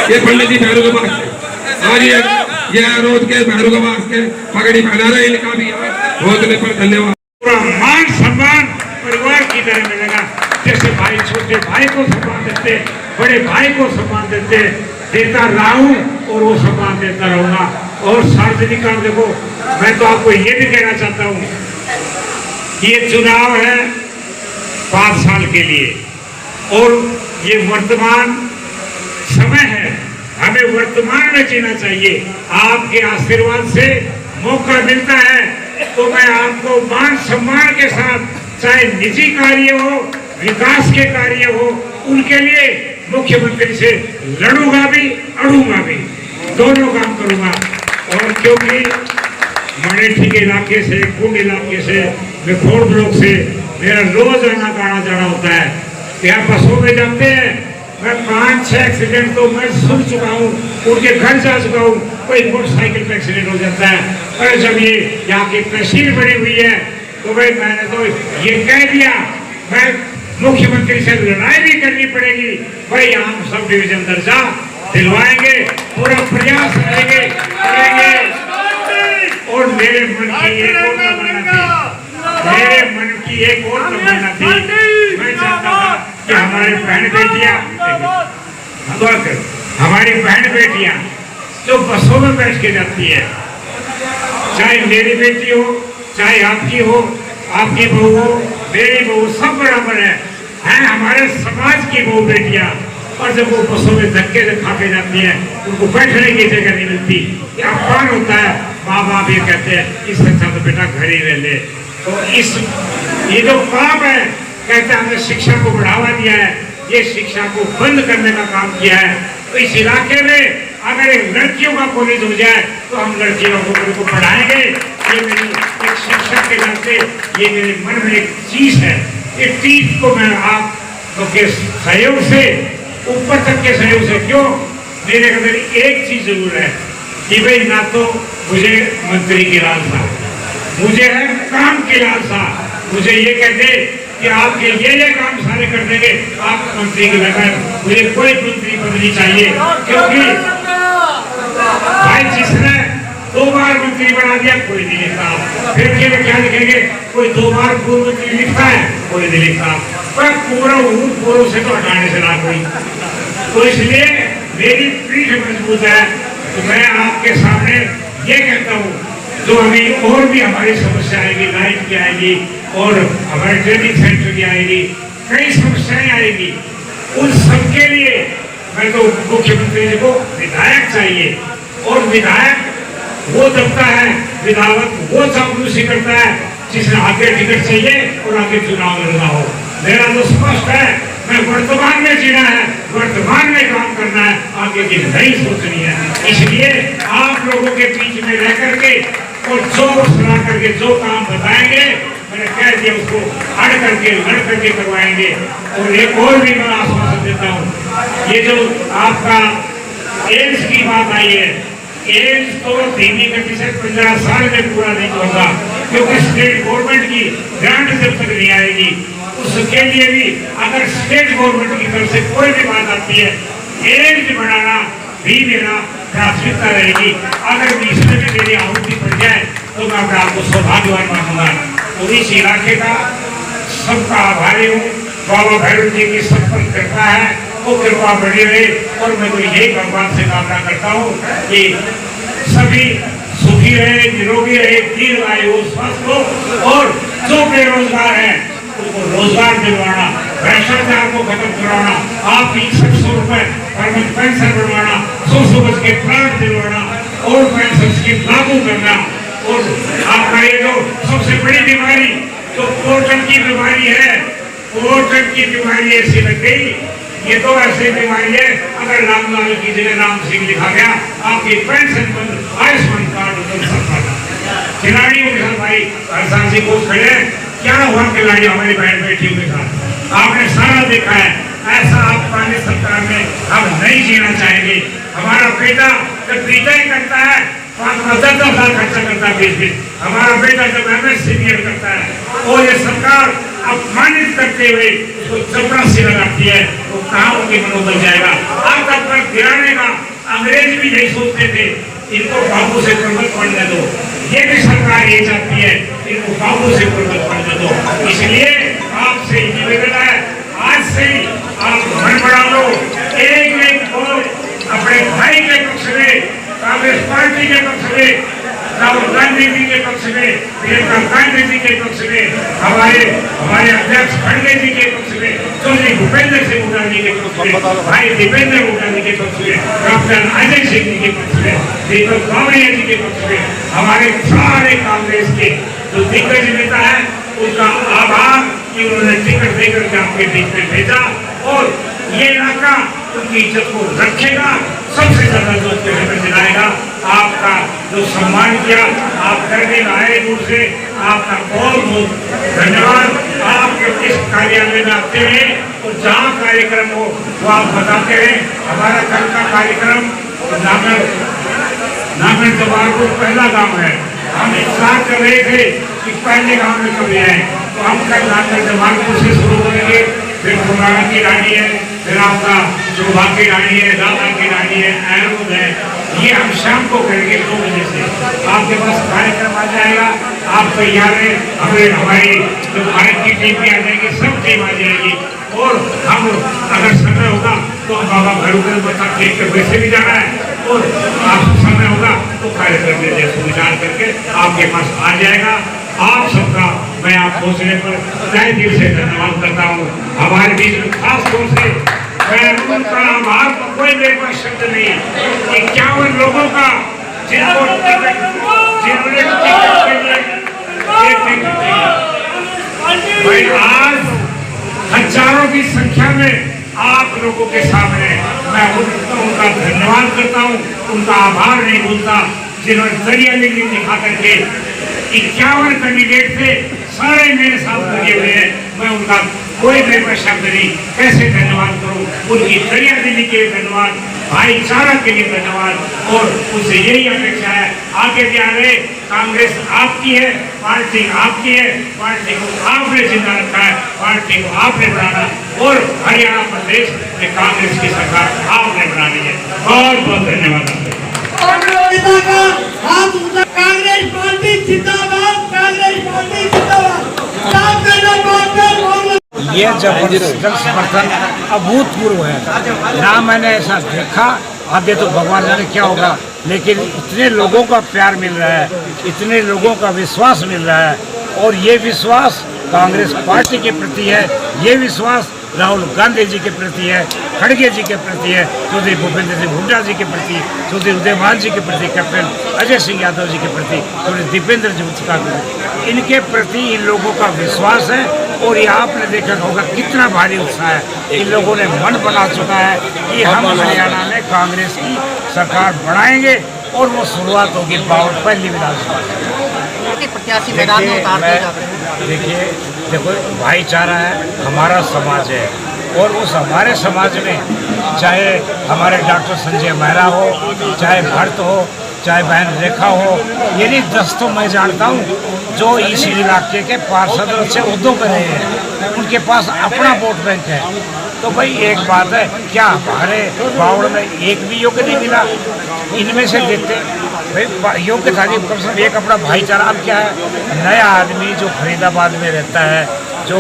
ये पंडित जी भैरू के पास और ये रोज के भैरू के पास के पगड़ी पहना रहे, इनका भी भोजने पर धन्यवाद। पूरा मान सम्मान परिवार की तरह मिलेगा, जैसे भाई छोटे भाई को सम्मान देते, बड़े भाई को सम्मान देता रहा हूँ और वो सम्मान देता रहूंगा। और सार्वजनिक काम देखो, मैं तो आपको ये भी कहना चाहता हूँ कि ये चुनाव है 5 साल के लिए और ये वर्तमान समय है, हमें वर्तमान में जीना चाहिए। आपके आशीर्वाद से मौका मिलता है तो मैं आपको मान सम्मान के साथ, चाहे निजी कार्य हो, विकास के कार्य हो, उनके लिए मुख्यमंत्री से लड़ूंगा भी अड़ूंगा भी, दोनों काम करूंगा। और क्योंकि मणेठी के इलाके से, कुंड इलाके से, विखोड़ ब्लॉक से मेरा रोज आना गाना जाना होता है। यहाँ बसों में जाते हैं, मैं 5-6 एक्सीडेंट तो मैं सुन चुका हूँ, उनके घर जा चुका हूँ, कोई मोटरसाइकिल पे एक्सीडेंट हो जाता है। और जब ये यहाँ की तहसील बनी हुई है तो भाई मैंने तो ये कह दिया मैं मुख्यमंत्री से लड़ाई भी करनी पड़ेगी, भाई हम सब डिवीजन दर्जा दिलवाएंगे, पूरा प्रयास करेंगे। और मेरे मन की एक और तमन्ना थी, मेरे मन की एक और तमन्ना थी, मैं चाहता था कि हमारे बहन बेटियां, हमारी बहन बेटियां जो बसों में बैठ के जाती है, चाहे मेरी बेटी हो, चाहे आपकी हो, आपकी बहू हो, मेरी बहू, सब बराबर है हमारे समाज की बहू बेटियां। और जब वो बसों में धक्के से खा के जाती है, उनको बैठने की जगह नहीं मिलती, क्या अपमान होता है। माँ बाप ये कहते हैं इस अच्छा तो बेटा घर ही रह ले। तो ये जो काम है, कहते हैं हमने शिक्षा को बढ़ावा दिया है, ये शिक्षा को बंद करने का काम किया है। तो इस इलाके में अगर एक लड़कियों का कॉलेज हो जाए तो हम लड़कियों को पढ़ाएंगे। ये मेरी एक शिक्षक के नाते ये मेरे मन में एक चीज है। इस चीज को मैं आप के सहयोग से, ऊपर तक के सहयोग से, क्यों, मेरे अंदर एक चीज जरूर है कि भाई ना तो मुझे मंत्री की लालसा, मुझे है काम की लालसा। मुझे ये कहते कि आपके ये काम सारे कर देंगे, आप मंत्री के बगैर मुझे कोई मंत्री पद नहीं चाहिए। क्योंकि भाई जिसने 2 बार मंत्री बना दिया कोई नहीं लिखता, फिर क्या लिखेंगे, कोई 2 बार पूर्व मंत्री लिखता है, कोई नहीं लिखता, पर पूर्व से तो हटाने से ना कोई। तो इसलिए मेरी पीठ मजबूत है। तो मैं आपके सामने ये कहता हूँ, जो अभी और भी हमारी समस्या आएगी, लाइट की आएगी और हमारे ट्रेनिंग सेंटर की आएगी, कई समस्याएं आएगी, उन सबके लिए मैं तो मुख्यमंत्री जी को विधायक चाहिए। और विधायक वो दबता है, विधायक वो चापलूसी करता है जिसने आगे टिकट चाहिए और आगे चुनाव लड़ना हो। मेरा तो स्पष्ट है, मैं वर्तमान में जीना है, वर्तमान में काम करना है, आगे की नहीं सोचनी है। इसलिए आप लोगों के बीच में रह करके और जो सलाह करके जो काम बताएंगे, मैंने कह दिया उसको अड़ करके लड़ करके करवाएंगे। और एक और भी मैं आश्वासन देता हूँ, ये जो आपका एम्स की बात आई है, एम्स तो धीमी गति से 15 साल में पूरा नहीं होगा, क्योंकि स्टेट गवर्नमेंट की ग्रांट जब तक नहीं आएगी, उसके लिए भी अगर स्टेट गवर्नमेंट की तरफ से कोई भी बात आती है, एम्स बनाना भी मेरा प्राथमिकता रहेगी। अगर इसमें भी मेरी आहुति पड़ जाए तो मैं अपने आपको सौभाग्यवान मानूंगा। तो इस इलाके का सबका आभारी हूँ। बाबा भैरव जी की सब पर कृपा है, वो कृपा बनी रहे। और मैं तो यही भगवान से कामना करता हूँ कि सभी सुखी रहे, निरोगी रहे, दीर्घायु, स्वस्थ हो, और जो बेरोजगार है उनको रोजगार दिलवाना, भ्रष्टाचार को खत्म करवाना, आपकी 600 रुपए पेंशन बनवाना, 100 गज के प्लाट दिलवाना और पेंशन स्कीम लागू करना। और आपका ये जो सबसे बड़ी बीमारी जो पोर्टल की बीमारी है, पोर्टल की बीमारी ऐसी लग गई, ये तो ऐसी बीमारी है, अगर रामलाल की जगह राम सिंह लिखा गया, आपकी पेंशन बंद, आयुष्मान कार्ड बंद सकता। खिलाड़ियों के साथ भाई हरसान सिंह को खड़े, क्या हुआ खिलाड़ी हमारी बहन बेटियों के साथ, आपने सारा देखा है। ऐसा आप पानी सरकार में हम नहीं जीना चाहेंगे। हमारा बेटा जब बीटेक करता है, 10 साल खर्चा करता है, 20 हमारा बेटा जब MS सीनियर करता है और ये सरकार अपमानित करते हुए उसको चपरासी लगाती है, तो कहाँ उनकी मनोबल जाएगा। आज तक पर गिराने का अंग्रेज भी नहीं सोचते थे, इनको बाबू से प्रबल पढ़ने दो। ये भी सरकार ये चाहती है, इनको बाबू से प्रबल पढ़ने दो। इसलिए आपसे निवेदन है, आज से ही आप मन बढ़ा लो, एक वोट अपने भाई के पक्ष में, कांग्रेस पार्टी के पक्ष में, राहुल गांधी जी के पक्ष में, प्रियंका गांधी जी के पक्ष में, हमारे अध्यक्ष खड़गे जी के पक्ष में, चौधरी भूपेंद्र सिंह हुड्डा जी के पक्ष में, भाई दीपेंद्र हुड्डा जी के पक्ष में, डॉक्टर अजय सिंह जी के पक्ष में, दीपक बावड़िया जी के पक्ष में, हमारे सारे कांग्रेस के जो दिग्गज नेता है उनका आभार कि उन्होंने टिकट देकर के आपके बीच में भेजा। और ये इलाका उनकी इज्जत को रखेगा, सबसे ज्यादा जो उसके दिलाएगा। आपका जो सम्मान किया, आप करने आए दूर से, आपका बहुत बहुत धन्यवाद। आप इस कार्यालय में आते हैं और जहाँ कार्यक्रम हो वो आप बताते हैं। हमारा कल का कार्यक्रम नागन जवार को पहला गांव है, हम इंतजार कर रहे थे कि पहले गांव में कभी आए, तो हम कल रात जमालपुर से शुरू करेंगे, फिर पुराना की रानी है, फिर आपका शोभा की रानी है, दादा की रानी है, अहमद है, ये हम शाम को करेंगे 2 बजे से। आपके पास कार्यक्रम आ जाएगा, आप तैयार हैं, हमारी जो भारत की टीम भी आ जाएगी, सब टीम आ जाएगी। और हम अगर समय होगा तो बाबा भैरू बता देख के वैसे भी जाना है, और आप समय होगा तो कार्यक्रम में जैसे विचार करके आपके पास आ जाएगा। आप सबका मैं आप पहुँचने पर तहे दिल से धन्यवाद करता हूँ। हमारे बीच में खास तौर से मैं उनका आभार को कोई मेरे पास शब्द नहीं, 51 लोगों का जिनको जिन्होंने भाई आज हजारों की संख्या में आप लोगों के सामने मैं उनका धन्यवाद करता हूँ, उनका आभार नहीं भूलता, जिन्होंने दरिया लीली दिखा करके 51 कैंडिडेट थे, सारे मेरे साथ लगे हुए हैं। मैं उनका कोई मेरे पास शब्द नहीं, कैसे धन्यवाद करूं। उनकी दरिया दिली के लिए धन्यवाद, भाईचारा के लिए धन्यवाद, और उनसे यही अपेक्षा है आगे भी आ रहे। कांग्रेस आपकी है, पार्टी आपकी है, पार्टी को आपने जिंदा रखा है, पार्टी को आपने बनाना, और हरियाणा प्रदेश में कांग्रेस की सरकार आपने बनानी है। बहुत बहुत धन्यवाद। कांग्रेस पार्टी जिंदाबाद, कांग्रेस पार्टी जिंदाबाद। ये जबरदस्त जन समर्थन अभूतपूर्व है, ना मैंने ऐसा देखा। आगे तो भगवान जाने क्या होगा, लेकिन इतने लोगों का प्यार मिल रहा है, इतने लोगों का विश्वास मिल रहा है, और ये विश्वास कांग्रेस पार्टी के प्रति है, ये विश्वास राहुल गांधी जी के प्रति है, खड़गे जी के प्रति है, चौधरी भूपेंद्र सिंह हुड्डा जी के प्रति, चौधरी उदयमान जी के प्रति, कैप्टन अजय सिंह यादव जी के प्रति, चौधरी दीपेंद्र जी का इनके प्रति इन लोगों का विश्वास है। और ये आपने देखा होगा कितना भारी उत्साह है, इन लोगों ने मन बना चुका है कि हम हरियाणा में कांग्रेस की सरकार बनाएंगे, और वो शुरुआत होगी पहली विधानसभा। प्रत्याशी मैदान में उतारते जाते हैं। देखिए, देखो भाईचारा है, हमारा समाज है, और उस हमारे समाज में चाहे हमारे डॉक्टर संजय मेहरा हो, चाहे भरत हो, चाहे बहन रेखा हो, ये नहीं 10 तो मैं जानता हूँ जो इस इलाके के पार्षद अच्छे उद्योग कर रहे हैं, उनके पास अपना वोट बैंक है। तो भाई एक बात है, क्या हमारे बावड़ में एक भी योग्य नहीं मिला? इनमें से देखते भाई योग्य था जी, कम से कम एक अपना भाईचारा। अब क्या है, नया आदमी जो फरीदाबाद में रहता है, जो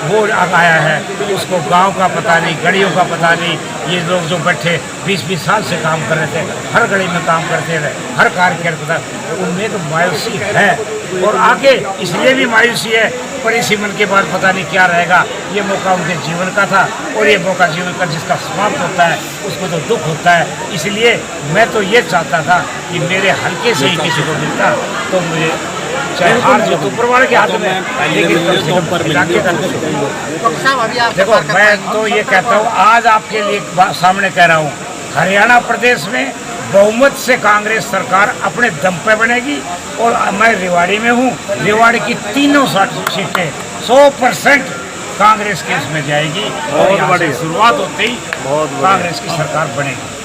वो आया है, उसको गांव का पता नहीं, गलियों का पता नहीं। ये लोग जो बैठे 20-20 साल से काम कर रहे थे, हर गली में काम करते रहे, हर कार्य करता था, उनमें तो मायूसी है, और आगे इसलिए भी मायूसी है, पर इसी मन के बाद पता नहीं क्या रहेगा। ये मौका उनके जीवन का था, और ये मौका जीवन का जिसका समाप्त होता है उसको तो दुख होता है। इसलिए मैं तो ये चाहता था कि मेरे हल्के से ही किसी को मिलता तो मुझे चाहे हार जीत ऊपर वाले के हाथ में, लेकिन कम से कम इलाके का देखो। मैं तो ये कहता हूँ, आज आपके लिए सामने कह रहा हूँ, हरियाणा प्रदेश में बहुमत से कांग्रेस सरकार अपने दम पे बनेगी, और मैं रेवाड़ी में हूँ, रेवाड़ी की तीनों सीटें 100% कांग्रेस के इसमें जाएगी, और यहाँ से शुरुआत होते ही कांग्रेस की सरकार बनेगी।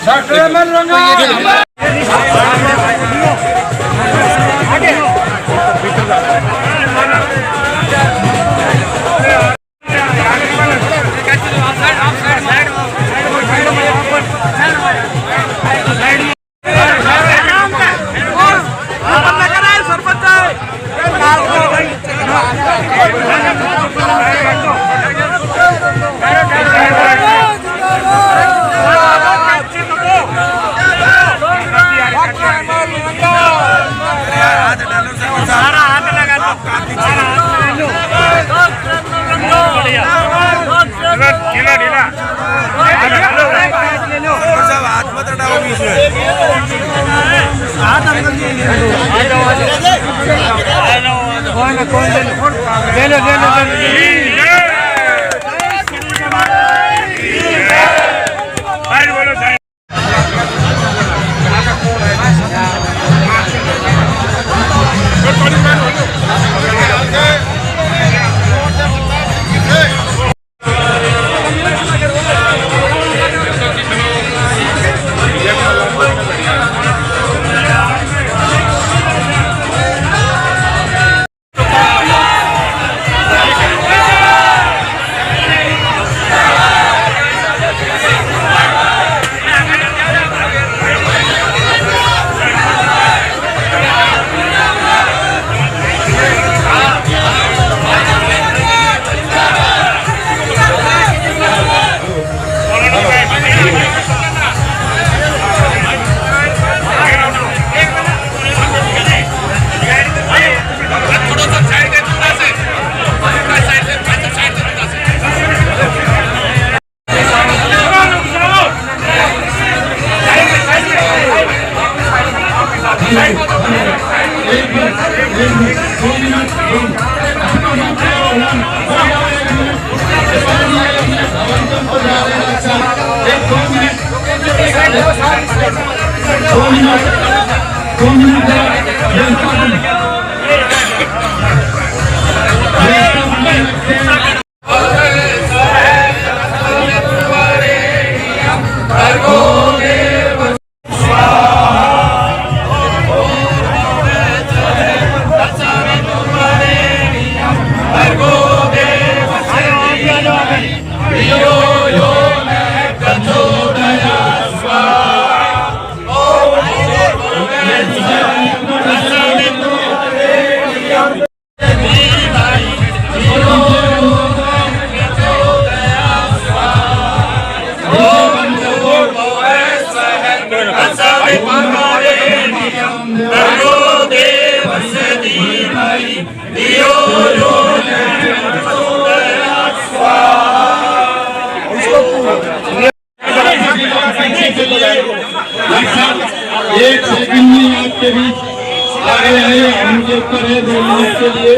पर है 2 मिनट के लिए।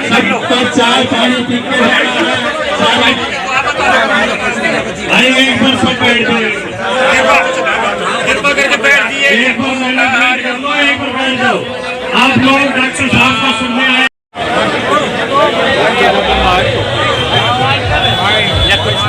सबको चाय पानी पी के भाई एक बार सब बैठ जाओ, कृपा करके बैठ दिए। एक बार बैठ जाओ। आप लोग डॉक्टर साहब को सुनने आए। Ja, kurz,